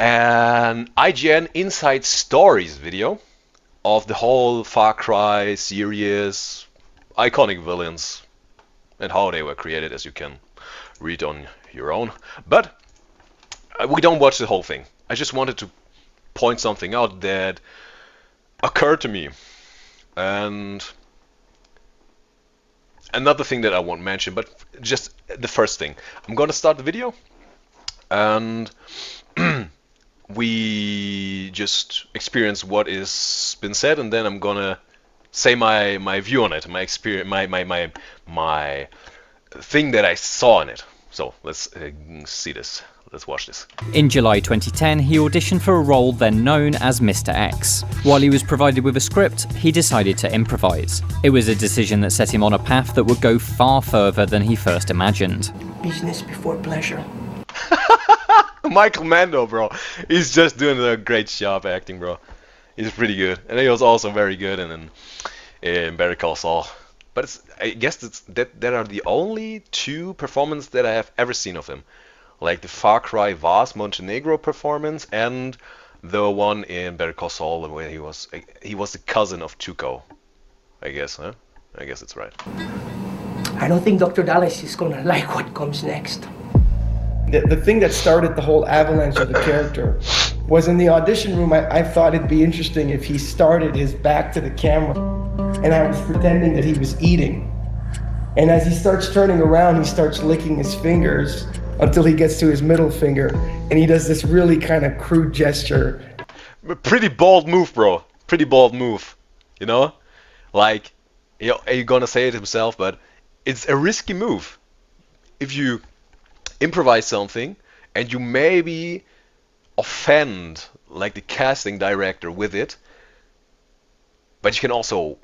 an IGN Inside Stories video of the whole Far Cry series, iconic villains, and how they were created, as you can read on your own. But we don't watch the whole thing. I just wanted to point something out that occurred to me. And another thing that I won't mention, but just the first thing. I'm gonna start the video, and we just experience what is been said, and then I'm gonna say my view on it, my experience, my thing that I saw in it. So let's see this. Let's watch this. In July 2010, he auditioned for a role then known as Mr. X. While he was provided with a script, he decided to improvise. It was a decision that set him on a path that would go far further than he first imagined. Business before pleasure. Michael Mando, bro. He's just doing a great job acting, bro. He's pretty good. And he was also very good in Better Call Saul. But I guess that are the only two performances that I have ever seen of him. Like the Far Cry Vaz Montenegro performance and the one in Better Call Saul where he was the cousin of Tuco. I guess, huh? I guess it's right. I don't think Dr. Dallas is gonna like what comes next. The thing that started the whole avalanche of the character was in the audition room. I thought it'd be interesting if he started his back to the camera and I was pretending that he was eating. And as he starts turning around, he starts licking his fingers until he gets to his middle finger, and he does this really kind of crude gesture. Pretty bold move, bro. Pretty bold move. You know? Like, you're gonna say it himself, but it's a risky move. If you improvise something and you maybe offend like the casting director with it, but you can also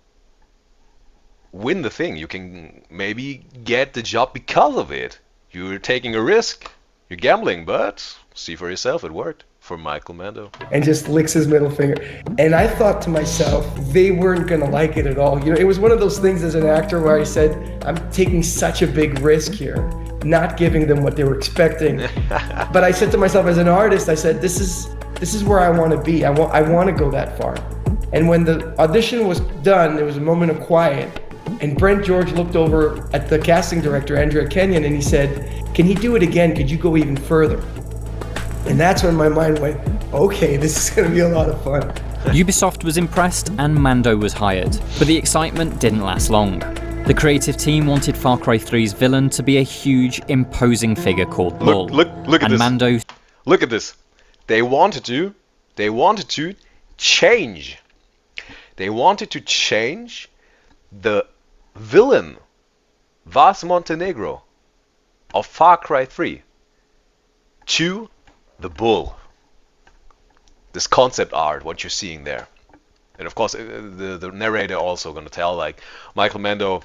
win the thing. You can maybe get the job because of it. You're taking a risk, you're gambling, but see for yourself, it worked for Michael Mando. And just licks his middle finger. And I thought to myself, they weren't gonna like it at all. You know, it was one of those things as an actor where I said, I'm taking such a big risk here, not giving them what they were expecting. But I said to myself as an artist, I said, this is where I wanna be. I wanna go that far. And when the audition was done, there was a moment of quiet. And Brent George looked over at the casting director, Andrea Kenyon, and he said, can he do it again? Could you go even further? And that's when my mind went, okay, this is going to be a lot of fun. Ubisoft was impressed and Mando was hired, but the excitement didn't last long. The creative team wanted Far Cry 3's villain to be a huge, imposing figure called Bull. Look at and this. Mando... Look at this. They wanted to change. They wanted to change the villain, Vaz Montenegro, of Far Cry 3 to the Bull. This concept art, what you're seeing there. And of course, the narrator also going to tell, like, Michael Mando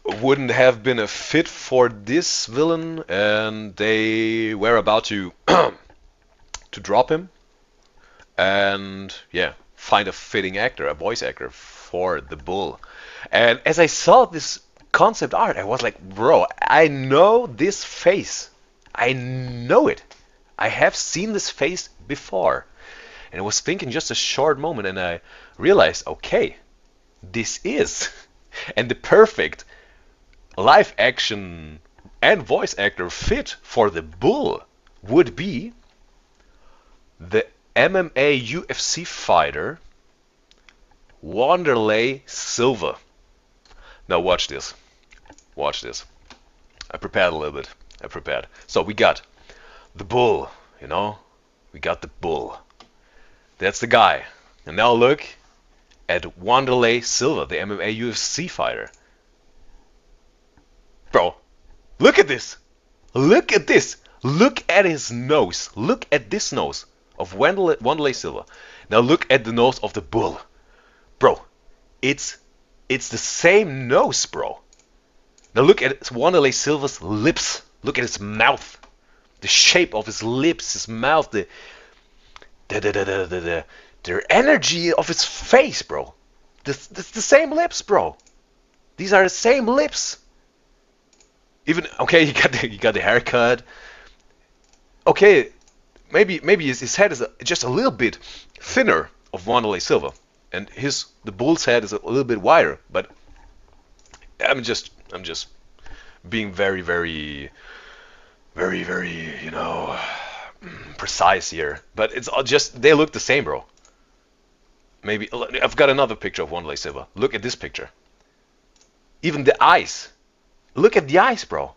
wouldn't have been a fit for this villain, and they were about to to drop him and, yeah, find a fitting actor, a voice actor for the Bull. And as I saw this concept art, I was like, bro, I know this face. I know it. I have seen this face before. And I was thinking just a short moment, and I realized, okay, this is. And the perfect live action and voice actor fit for the Bull would be the MMA UFC fighter Wanderlei Silva. Now watch this. Watch this. I prepared a little bit. So we got the Bull, you know? We got the Bull. That's the guy. And now look at Wanderlei Silva, the MMA UFC fighter. Bro, look at this. Look at this. Look at his nose. Look at this nose of Wanderlei Silva. Now look at the nose of the Bull. Bro, it's the same nose, bro. Now look at Wanderlei Silva's lips. Look at his mouth. The shape of his lips, his mouth, the energy of his face, bro. The same lips, bro. These are the same lips. Even okay, you got the haircut. Okay, maybe his head is just a little bit thinner of Wanderlei Silva, and the bull's head is a little bit wider. But I'm just being very, very, very, very, precise here. But it's all just, they look the same, bro. Maybe I've got another picture of Wanderlei Silva. Look at this picture. Even the eyes. Look at the eyes, bro.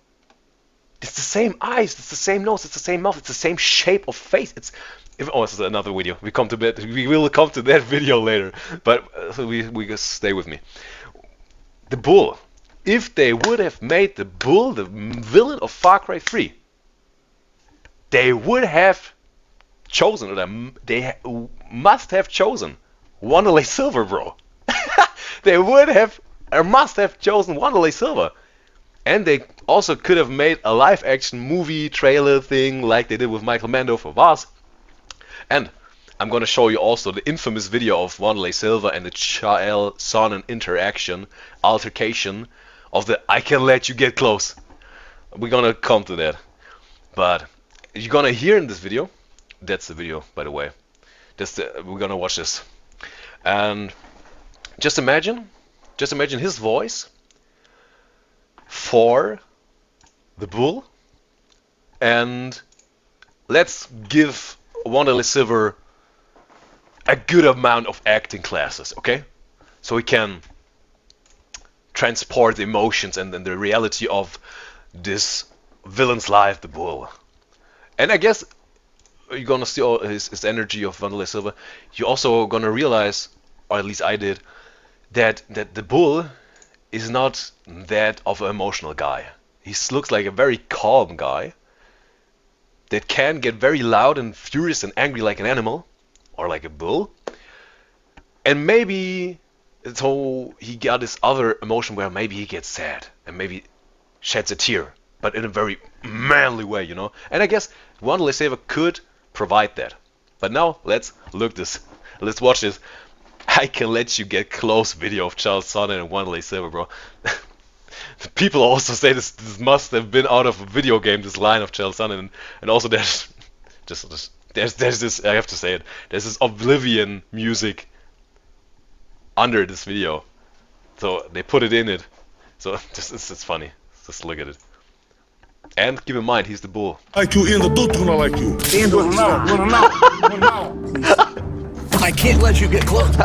It's the same eyes, it's the same nose, it's the same mouth, it's the same shape of face. This is another video. We will come to that video later. But we just stay with me. The bull. If they would have made the bull the villain of Far Cry 3, they would have chosen, or they must have chosen Wanderlei Silva, bro. They would have, or must have chosen Wanderlei Silva. And they also could have made a live-action movie trailer thing like they did with Michael Mando for Vaz. And I'm gonna show you also the infamous video of Wanderlei Silva and the child son altercation of the "I can let you get close." We're gonna come to that, but you're gonna hear in this video. That's the video, by the way. We're gonna watch this, and just imagine his voice for the bull, and let's give Wanderlei Silva a good amount of acting classes, okay? So he can transport the emotions and the reality of this villain's life, the bull. And I guess you're gonna see all his energy of Wanderlei Silva. You're also gonna realize, or at least I did, that the bull is not that of an emotional guy. He looks like a very calm guy that can get very loud and furious and angry like an animal, or like a bull. And maybe so he got this other emotion where maybe he gets sad and maybe sheds a tear, but in a very manly way, you know. And I guess Wanderlei Silva could provide that. But now let's watch this "I can let you get close" video of Charles Sonnet and Wanderlei Silva, bro. People also say this must have been out of a video game, this line of Charles Sonnet, and also there's this, I have to say it, there's this Oblivion music under this video, so they put it in it. So it's funny. Just look at it. And keep in mind, he's the bull. Like you in the boot when I like you. Andrew, no. I can't let you get close.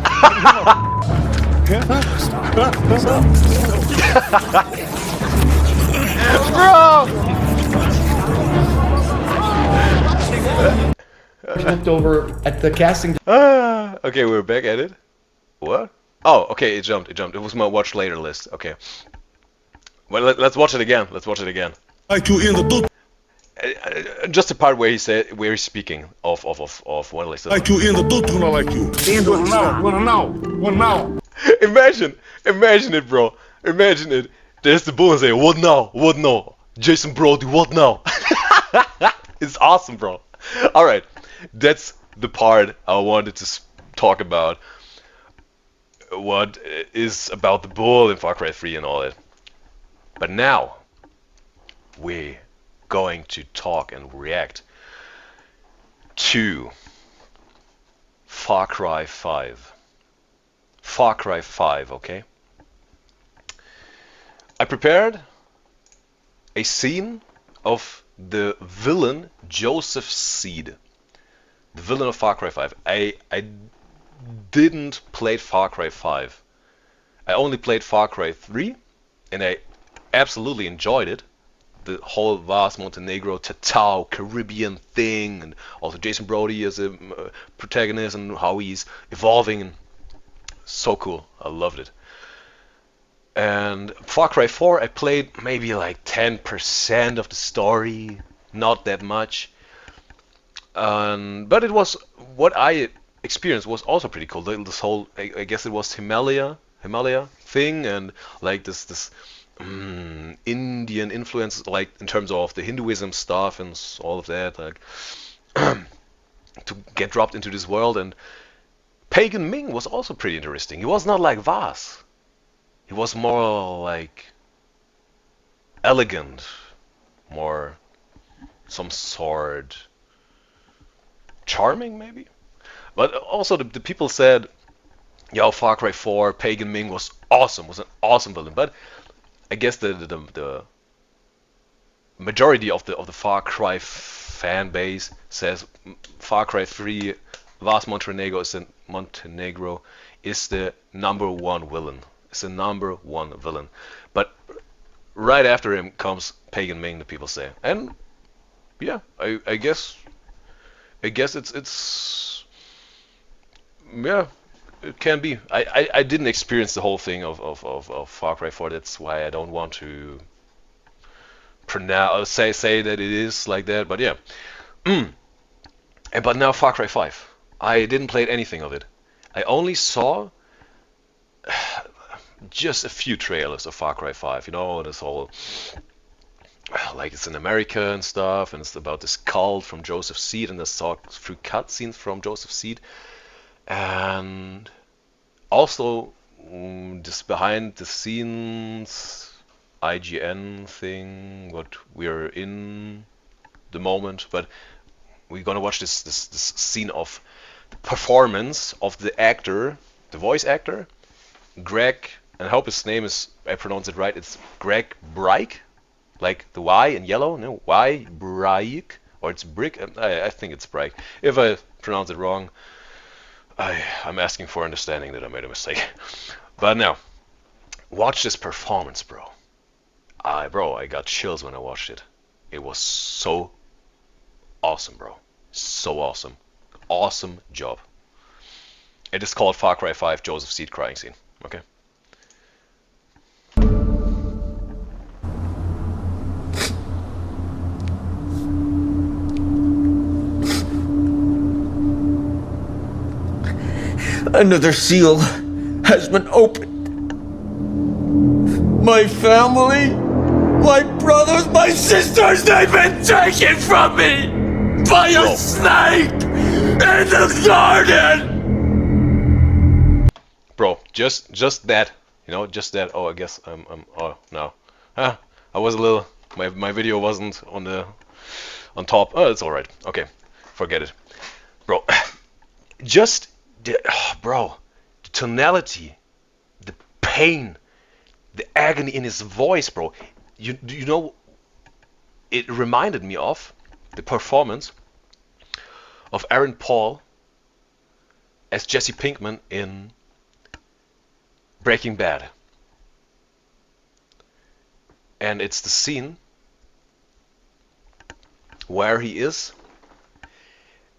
Bro! Looked over at the casting. Okay, we're back at it. What? Oh, okay, it jumped. It was my watch later list. Okay. Well, let's watch it again. Like you in the boot. Just the part where he's speaking of Wanderlei Silva. Like you in the boot when I like you. Andrew, no. Imagine it, bro. Imagine it. There's the bull and say, "What now? What now? Jason Brody, what now?" It's awesome, bro. All right, that's the part I wanted to talk about. What is about the bull in Far Cry 3 and all that. But now we're going to talk and react to Far Cry 5. Far Cry 5, okay? I prepared a scene of the villain Joseph Seed, the villain of Far Cry 5. I didn't play Far Cry 5. I only played Far Cry 3, and I absolutely enjoyed it. The whole Vaz Montenegro, Tatao, Caribbean thing, and also Jason Brody as a protagonist and how he's evolving, and so cool. I loved it. And Far Cry 4, I played maybe like 10% of the story, not that much. But it was, what I experienced was also pretty cool. This whole, I guess it was Himalaya thing, and like this Indian influence, like in terms of the Hinduism stuff and all of that, like to get dropped into this world. And Pagan Ming was also pretty interesting. He was not like Vaz. He was more like elegant, more some sort charming, maybe. But also the people said, yo, Far Cry 4, Pagan Ming was awesome, was an awesome villain. But I guess the majority of the Far Cry fan base says Far Cry 3, Vas Montenegro is the number one villain. It's the number one villain. But right after him comes Pagan Ming, the people say. And yeah, I guess it's yeah, it can be. I didn't experience the whole thing of Far Cry 4. That's why I don't want to pronounce say that it is like that. But yeah. But now Far Cry 5. I didn't play anything of it. I only saw just a few trailers of Far Cry 5. You know, this whole like it's in America and stuff, and it's about this cult from Joseph Seed, and I saw through cutscenes from Joseph Seed, and also this behind the scenes IGN thing, what we're in the moment. But we're gonna watch this scene of the performance of the actor, the voice actor, Greg, and I hope his name is, I pronounce it right, it's Greg Breik, like the Y in yellow, no, Y, Breik, or it's Brick, I think it's Breik. If I pronounce it wrong, I'm asking for understanding that I made a mistake. But now, watch this performance, bro. I got chills when I watched it. It was so awesome, bro. So awesome. Awesome job. It is called Far Cry 5 Joseph Seed crying scene. Okay. Another seal has been opened. My family, my brothers, my sisters, they've been taken from me by a snake in the garden. Bro, just that, you know, just that. Oh, I guess oh no, I was a little. My video wasn't on top. Oh, it's all right. Okay, forget it, bro. Just bro, the tonality, the pain, the agony in his voice, bro. You know, it reminded me of the performance of Aaron Paul as Jesse Pinkman in Breaking Bad. And it's the scene where he is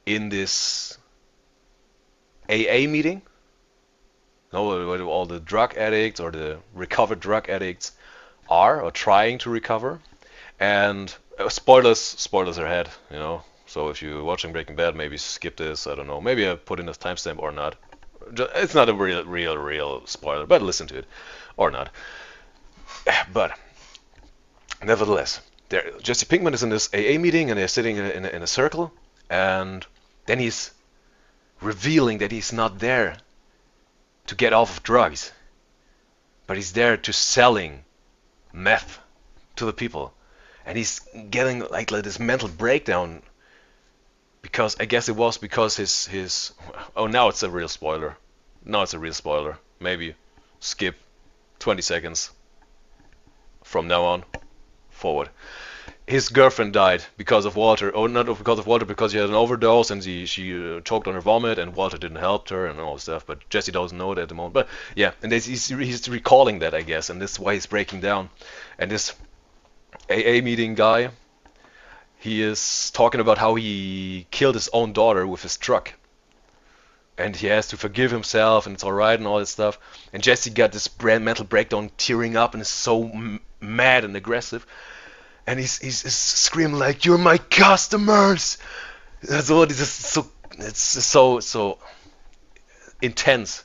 in this AA meeting, where all the drug addicts or the recovered drug addicts are or trying to recover. And spoilers ahead, you know. So if you're watching Breaking Bad, maybe skip this. I don't know. Maybe I put in a timestamp or not. It's not a real spoiler, but listen to it or not. But nevertheless, Jesse Pinkman is in this AA meeting, and they're sitting in a circle, and then he's revealing that he's not there to get off of drugs, but he's there to selling meth to the people, and he's getting like this mental breakdown because I guess it was because his oh, now it's a real spoiler. Now it's a real spoiler. Maybe skip 20 seconds from now on forward. His girlfriend died because of water, or not because of water, because she had an overdose and she choked on her vomit, and Walter didn't help her and all stuff. But Jesse doesn't know it at the moment. But yeah, and he's recalling that, I guess, and this is why he's breaking down. And this AA meeting guy, he is talking about how he killed his own daughter with his truck, and he has to forgive himself, and it's all right and all that stuff. And Jesse got this mental breakdown, tearing up, and is so mad and aggressive. And he's screaming like, "You're my customers!" That's what it's so intense.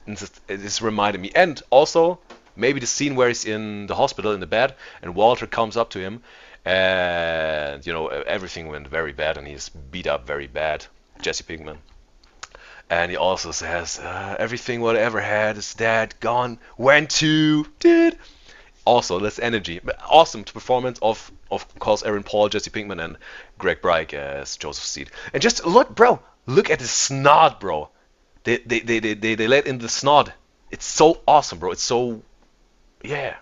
It's reminded me. And also maybe the scene where he's in the hospital in the bed, and Walter comes up to him, and you know everything went very bad, and he's beat up very bad, Jesse Pinkman. And he also says, "Everything what I ever had is dead, gone, went to, did." Also, that's energy. But awesome performance of course, Aaron Paul, Jesse Pinkman, and Greg Brike as Joseph Seed. And just look, bro. Look at the snot, bro. They let in the snot. It's so awesome, bro. It's so, yeah,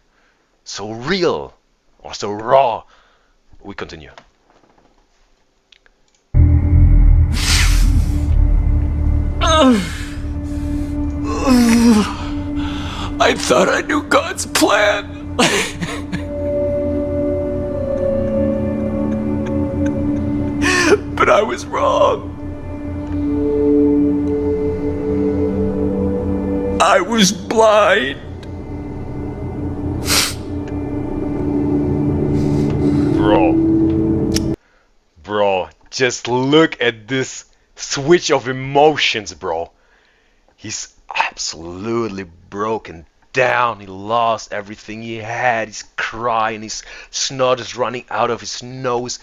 so real or so raw. We continue. I thought I knew God's plan. But I was wrong. I was blind. Bro, just look at this switch of emotions, bro. He's absolutely broken down. He lost everything he had. He's crying. His snot is running out of his nose.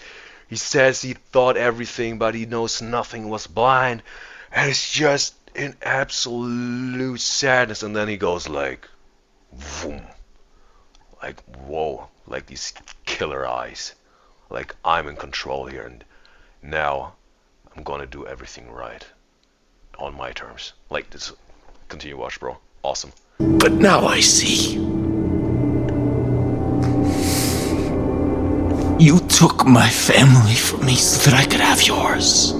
He says he thought everything, but he knows nothing, was blind. And it's just in absolute sadness. And then he goes like, boom. Like, whoa. Like these killer eyes. Like, I'm in control here. And now I'm gonna do everything right. On my terms. Like this. Continue watch, bro. Awesome. But now I see. You took my family from me so that I could have yours.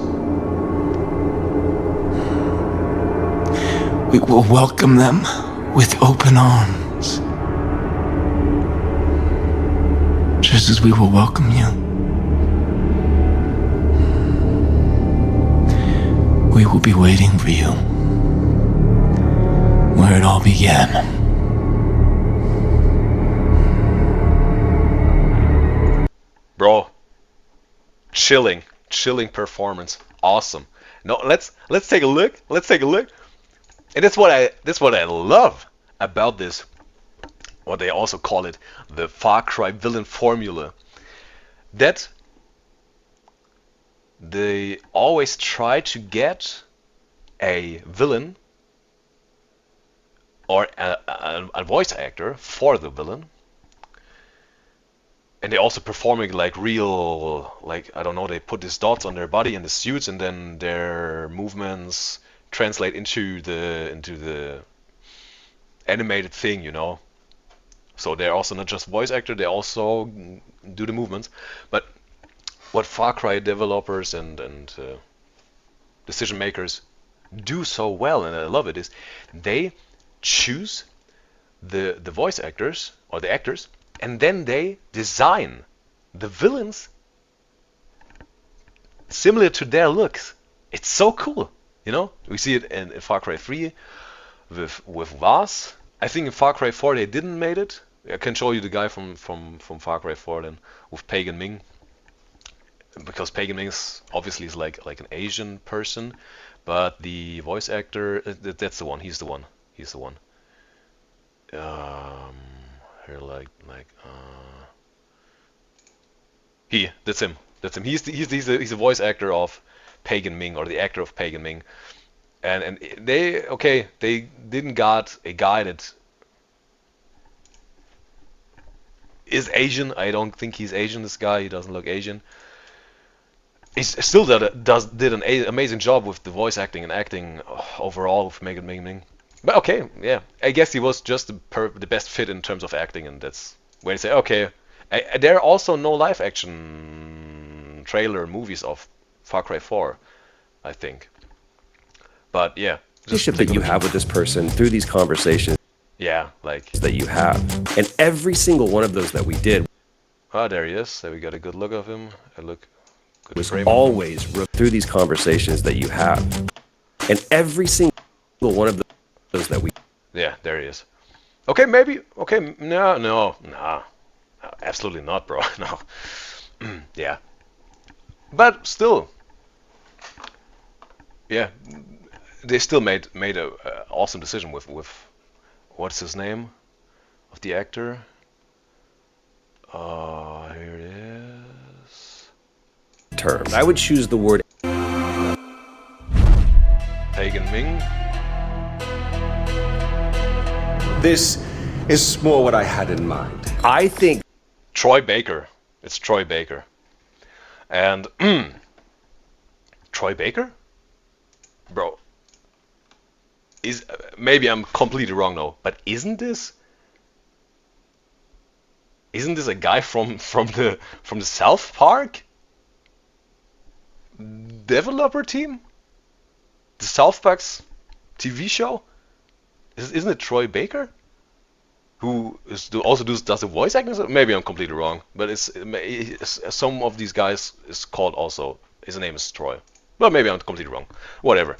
We will welcome them with open arms. Just as we will welcome you. We will be waiting for you. Where it all began. Bro, chilling performance, awesome. No, let's take a look. And that's what I love about this. What they also call it, the Far Cry villain formula. That they always try to get a villain or a voice actor for the villain. And they also performing like real, like, I don't know, they put these dots on their body and the suits, and then their movements translate into the animated thing, you know. So they're also not just voice actor, they also do the movements. But what Far Cry developers and decision makers do so well, and I love it, is they choose the voice actors or the actors, and then they design the villains similar to their looks. It's so cool, you know. We see it in Far Cry 3 with Vaz. I think in Far Cry 4 they didn't made it. I can show you the guy from Far Cry 4 then with Pagan Ming, because Pagan Ming obviously is like an Asian person, but the voice actor, that's the one. He's the one. Here, that's him. He's a voice actor of Pagan Ming, or the actor of Pagan Ming, and they didn't got a guy that is Asian. I don't think he's Asian. This guy, he doesn't look Asian. He still did an amazing job with the voice acting and acting overall with Pagan Ming. But okay, yeah, I guess he was just the best fit in terms of acting, and that's where you say, okay. There are also no live action trailer movies of Far Cry 4, I think. But yeah, relationship that you have with this person through these conversations. Yeah, like that you have, and every single one of those that we did. Oh, there he is. There we got a good look of him. Was always through these conversations that you have, and every single one of those that we. Yeah, there he is. Okay, maybe. Okay, no, absolutely not, bro. No. Yeah. But still, yeah, they still made a awesome decision with what's his name of the actor? Here it is. Terms. I would choose the word Pagan Ming. This is more what I had in mind. I think Troy Baker. It's Troy Baker. And Troy Baker? Bro. Maybe I'm completely wrong though, but isn't this a guy from the South Park developer team? The South Park's TV show? Isn't it Troy Baker? Who does the voice acting? Maybe I'm completely wrong, but it's some of these guys is called also. His name is Troy, but maybe I'm completely wrong. Whatever.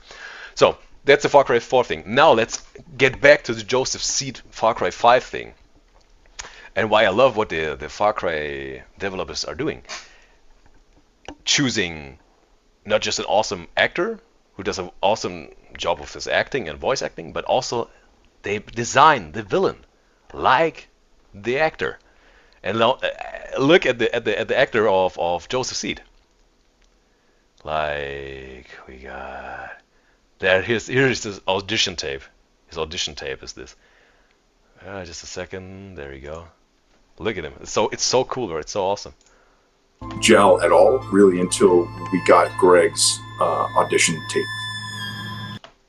So that's the Far Cry 4 thing. Now let's get back to the Joseph Seed Far Cry 5 thing, and why I love what the Far Cry developers are doing. Choosing not just an awesome actor who does an awesome job of his acting and voice acting, but also they design the villain like the actor. And now, look at the actor of Joseph Seed. Like we got there. Here's his audition tape. His audition tape is this. Just a second. There you go. Look at him. It's so cool, bro. It's so awesome. Gel at all, really, until we got Greg's audition tape.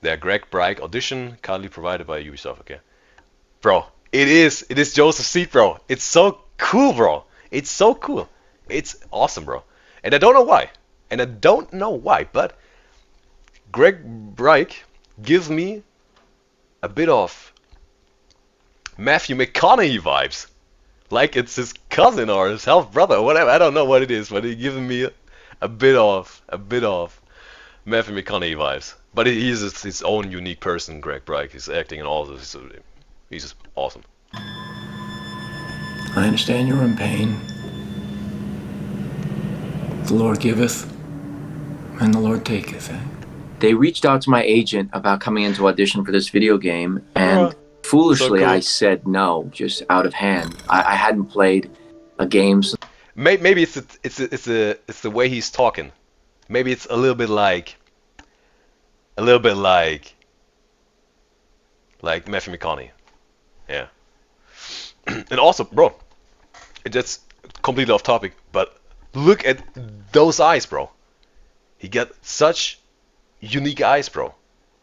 There, Greg Brike audition, kindly provided by Ubisoft. Okay, bro. It is Joseph Seed, bro. It's so cool, bro. It's so cool. It's awesome, bro. And I don't know why. But Greg Brike gives me a bit of Matthew McConaughey vibes. Like it's his cousin or his half brother or whatever. I don't know what it is, but he's giving me a bit of Matthew McConaughey vibes. But he's his own unique person, Greg Brike. He's acting and all this. He's just awesome. I understand you're in pain. The Lord giveth, and the Lord taketh. They reached out to my agent about coming in to audition for this video game, and foolishly so cool. I said no, just out of hand. I hadn't played a game. Maybe it's the way he's talking. Maybe it's a little bit like Matthew McConaughey. Yeah. And also, bro, that's completely off topic, but look at those eyes, bro. He got such unique eyes, bro.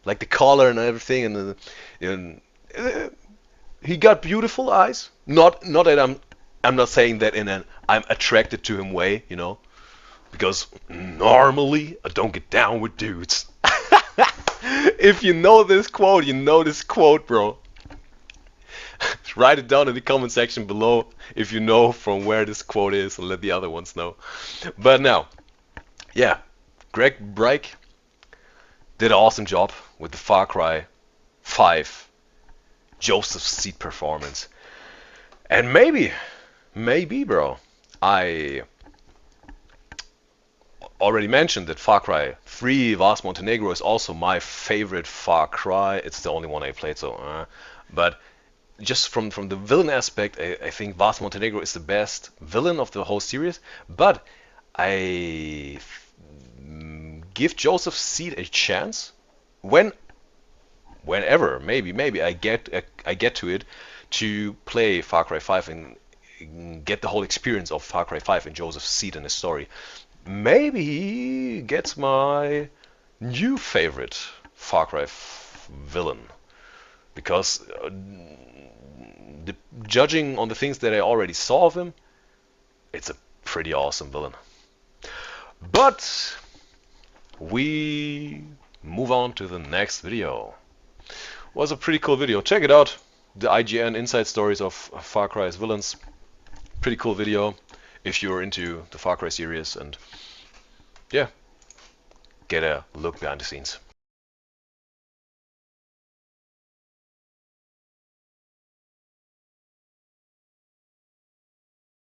Like the color and everything, and he got beautiful eyes. Not that I'm not saying that in an I'm attracted to him way, you know, because normally I don't get down with dudes. If you know this quote, you know this quote, bro. Write it down in the comment section below if you know from where this quote is, and let the other ones know. But now, yeah, Greg Brike did an awesome job with the Far Cry 5 Joseph Seed performance. And maybe, bro, I already mentioned that Far Cry 3 Vas Montenegro is also my favorite Far Cry. It's the only one I played, so but just from the villain aspect, I think Vas Montenegro is the best villain of the whole series. But I give Joseph Seed a chance whenever maybe I get to it to play Far Cry 5 and get the whole experience of Far Cry 5 and Joseph Seed and his story. Maybe he gets my new favorite Far Cry villain, because judging on the things that I already saw of him, it's a pretty awesome villain. But we move on to the next video. Was a pretty cool video. Check it out. The IGN inside stories of Far Cry's villains. Pretty cool video if you're into the Far Cry series, and yeah, get a look behind the scenes.